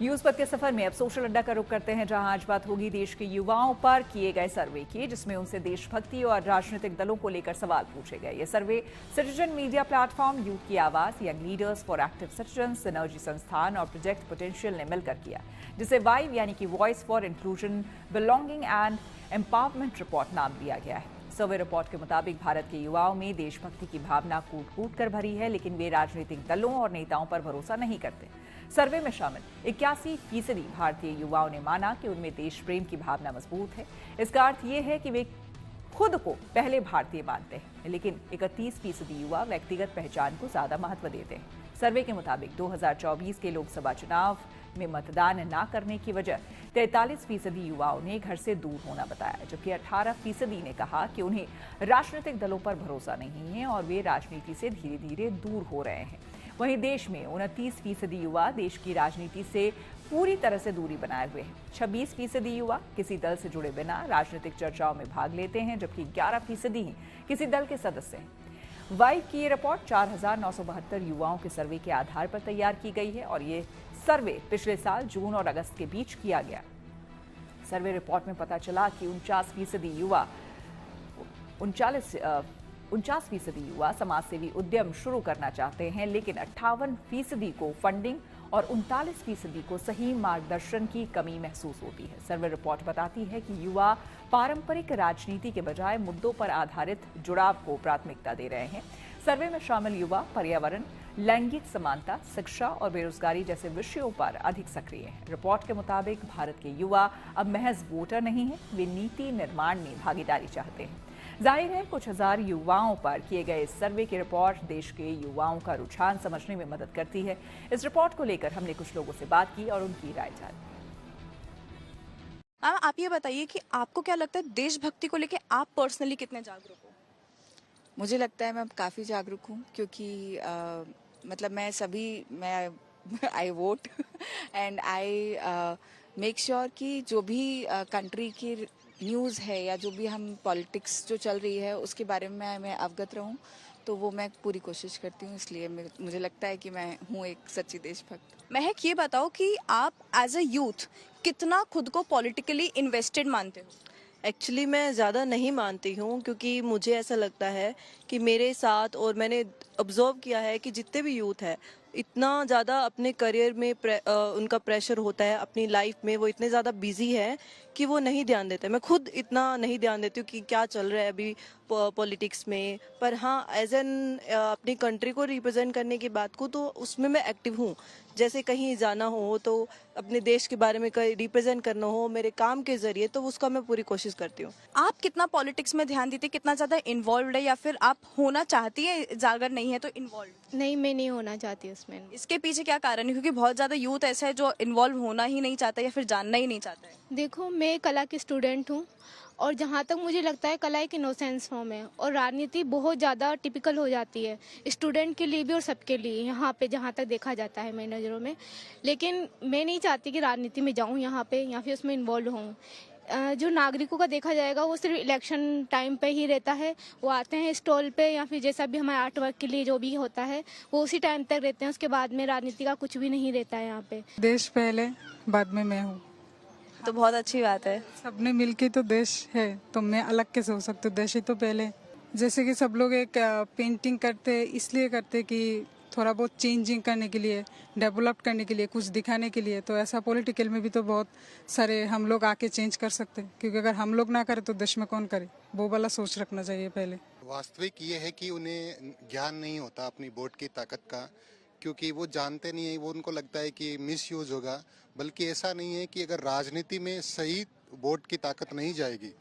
News पथ के सफर में अब सोशल अड्डा का रुख करते हैं, जहां आज बात होगी देश के युवाओं पर किए गए सर्वे की, जिसमें उनसे देशभक्ति और राजनीतिक दलों को लेकर सवाल पूछे गए। ये सर्वे सिटीजन मीडिया प्लेटफॉर्म यूथ की आवाज, young leaders for active citizens, synergy संस्थान और प्रोजेक्ट पोटेंशियल ने मिलकर किया, जिसे वाइव यानी कि voice for inclusion, belonging and empowerment report नाम दिया गया है। सर्वे रिपोर्ट के मुताबिक भारत के युवाओं में देशभक्ति की भावना कूट कूट कर भरी है, लेकिन वे राजनीतिक दलों और नेताओं पर भरोसा नहीं करते। सर्वे में शामिल 81% भारतीय युवाओं ने माना कि उनमें देश प्रेम की भावना मजबूत है। इसका अर्थ ये है कि वे खुद को पहले भारतीय मानते हैं, लेकिन 31% युवा व्यक्तिगत पहचान को ज्यादा महत्व देते हैं। सर्वे के मुताबिक 2024 के लोकसभा चुनाव में मतदान न करने की वजह 43% युवाओं ने घर से दूर होना बताया, जबकि 18% ने कहा कि उन्हें राजनीतिक दलों पर भरोसा नहीं है और वे राजनीति से धीरे धीरे दूर हो रहे हैं। वहीं देश में 29% युवा देश की राजनीति से पूरी तरह से दूरी बनाए हुए हैं। 26% युवा किसी दल से जुड़े बिना राजनीतिक चर्चाओं में भाग लेते हैं, जबकि 11% ही किसी दल के सदस्य हैं। वाइव की ये रिपोर्ट 4,972 युवाओं के सर्वे के आधार पर तैयार की गई है और ये सर्वे पिछले साल जून और अगस्त के बीच किया गया। सर्वे रिपोर्ट में पता चला कि 49% युवा समाजसेवी उद्यम शुरू करना चाहते हैं, लेकिन 58% को फंडिंग और 39% को सही मार्गदर्शन की कमी महसूस होती है। सर्वे रिपोर्ट बताती है कि युवा पारंपरिक राजनीति के बजाय मुद्दों पर आधारित जुड़ाव को प्राथमिकता दे रहे हैं। सर्वे में शामिल युवा पर्यावरण, लैंगिक समानता, शिक्षा और बेरोजगारी जैसे विषयों पर अधिक सक्रिय हैं। रिपोर्ट के मुताबिक भारत के युवा अब महज वोटर नहीं हैं, वे नीति निर्माण में भागीदारी चाहते हैं। जाहिर है, कुछ हजार युवाओं पर किए गए इस सर्वे की रिपोर्ट देश के युवाओं का रुझान समझने में मदद करती है। इस रिपोर्ट को लेकर हमने कुछ लोगों से बात की और उनकी राय जानी। आप ये बताइए कि आपको क्या लगता है, देशभक्ति को लेके आप पर्सनली कितने जागरूक हो? मुझे लगता है मैं काफ़ी जागरूक हूँ, क्योंकि मतलब मैं I vote and I make sure कि जो भी कंट्री की न्यूज़ है या जो भी हम पॉलिटिक्स जो चल रही है उसके बारे में मैं अवगत रहूं, तो वो मैं पूरी कोशिश करती हूँ। इसलिए मुझे लगता है कि मैं हूँ एक सच्ची देशभक्त। महक, ये बताओ कि आप एज अ यूथ कितना खुद को पॉलिटिकली इन्वेस्टेड मानते हो? एक्चुअली मैं ज़्यादा नहीं मानती हूँ, क्योंकि मुझे ऐसा लगता है कि मेरे साथ और मैंने ऑब्जर्व किया है कि जितने भी यूथ है, इतना ज़्यादा अपने करियर में उनका प्रेशर होता है, अपनी लाइफ में वो इतने ज़्यादा बिजी है कि वो नहीं ध्यान देते। मैं खुद इतना नहीं ध्यान देती हूँ कि क्या चल रहा है अभी पॉलिटिक्स में, पर हाँ एज एन अपनी कंट्री को रिप्रेजेंट करने की बात को तो उसमें मैं एक्टिव हूँ। जैसे कहीं जाना हो तो अपने देश के बारे में कहीं रिप्रेजेंट करना हो मेरे काम के जरिए, तो उसका मैं पूरी कोशिश करती हूँ। आप कितना पॉलिटिक्स में ध्यान देते, कितना ज्यादा इन्वॉल्व है, या फिर आप होना चाहती है, अगर नहीं है तो इन्वॉल्व? नहीं, मैं नहीं होना चाहती उसमें। इसके पीछे क्या कारण है? क्योंकि बहुत ज्यादा यूथ ऐसा है जो इन्वॉल्व होना ही नहीं चाहता या फिर जानना ही नहीं चाहता है। देखो, मैं कला की स्टूडेंट हूँ और जहाँ तक मुझे लगता है कला एक इनोसेंस फॉर्म है और राजनीति बहुत ज़्यादा टिपिकल हो जाती है स्टूडेंट के लिए भी और सबके लिए, यहाँ पे जहाँ तक देखा जाता है मेरी नज़रों में। लेकिन मैं नहीं चाहती कि राजनीति में जाऊँ यहाँ पे या फिर उसमें इन्वॉल्व हूँ। जो नागरिकों का देखा जाएगा वो सिर्फ इलेक्शन टाइम पे ही रहता है। वो आते हैं स्टॉल पे या फिर जैसा भी हमारे आर्ट वर्क के लिए जो भी होता है वो उसी टाइम तक रहते हैं, उसके बाद में राजनीति का कुछ भी नहीं रहता है यहाँ पे। देश पहले, बाद में मैं हूँ। तो बहुत अच्छी बात है। सबने मिलके तो देश है, तो मैं अलग कैसे हो सकती हूँ? देश ही तो पहले। जैसे कि सब लोग एक पेंटिंग करते इसलिए करते कि थोड़ा बहुत चेंजिंग करने के लिए, डेवलप करने के लिए, कुछ दिखाने के लिए, तो ऐसा पॉलिटिकल में भी तो बहुत सारे हम लोग आके चेंज कर सकते हैं, क्योंकि अगर हम लोग ना करें तो देश में कौन करे? वो वाला सोच रखना चाहिए पहले। वास्तविक ये है कि उन्हें ज्ञान नहीं होता अपनी वोट की ताकत का, क्योंकि वो जानते नहीं है, वो उनको लगता है कि मिसयूज होगा। बल्कि ऐसा नहीं है कि अगर राजनीति में सही वोट की ताकत नहीं जाएगी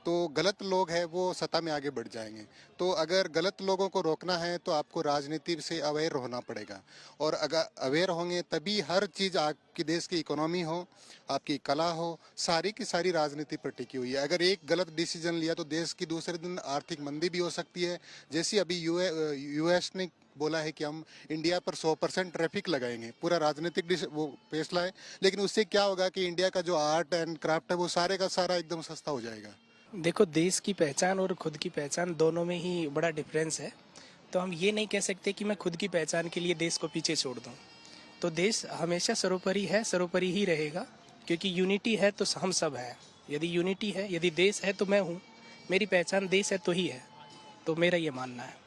तो गलत लोग हैं वो सत्ता में आगे बढ़ जाएंगे। तो अगर गलत लोगों को रोकना है तो आपको राजनीति से अवेयर होना पड़ेगा, और अगर अवेयर होंगे तभी हर चीज़, आपकी देश की इकोनॉमी हो, आपकी कला हो, सारी की सारी राजनीति पर टिकी हुई है। अगर एक गलत डिसीजन लिया तो देश की दूसरे दिन आर्थिक मंदी भी हो सकती है। जैसे अभी यूएस ने बोला है कि हम इंडिया पर 100% ट्रैफिक लगाएंगे, पूरा राजनीतिक वो फैसला है, लेकिन उससे क्या होगा कि इंडिया का जो आर्ट एंड क्राफ्ट है वो सारे का सारा एकदम सस्ता हो जाएगा। देखो, देश की पहचान और खुद की पहचान दोनों में ही बड़ा डिफरेंस है। तो हम ये नहीं कह सकते कि मैं खुद की पहचान के लिए देश को पीछे छोड़ दूं। तो देश हमेशा सर्वोपरि है, सर्वोपरि ही रहेगा, क्योंकि यूनिटी है तो हम सब हैं। यदि यूनिटी है, यदि देश है तो मैं हूँ, मेरी पहचान देश है तो ही है, तो मेरा ये मानना है।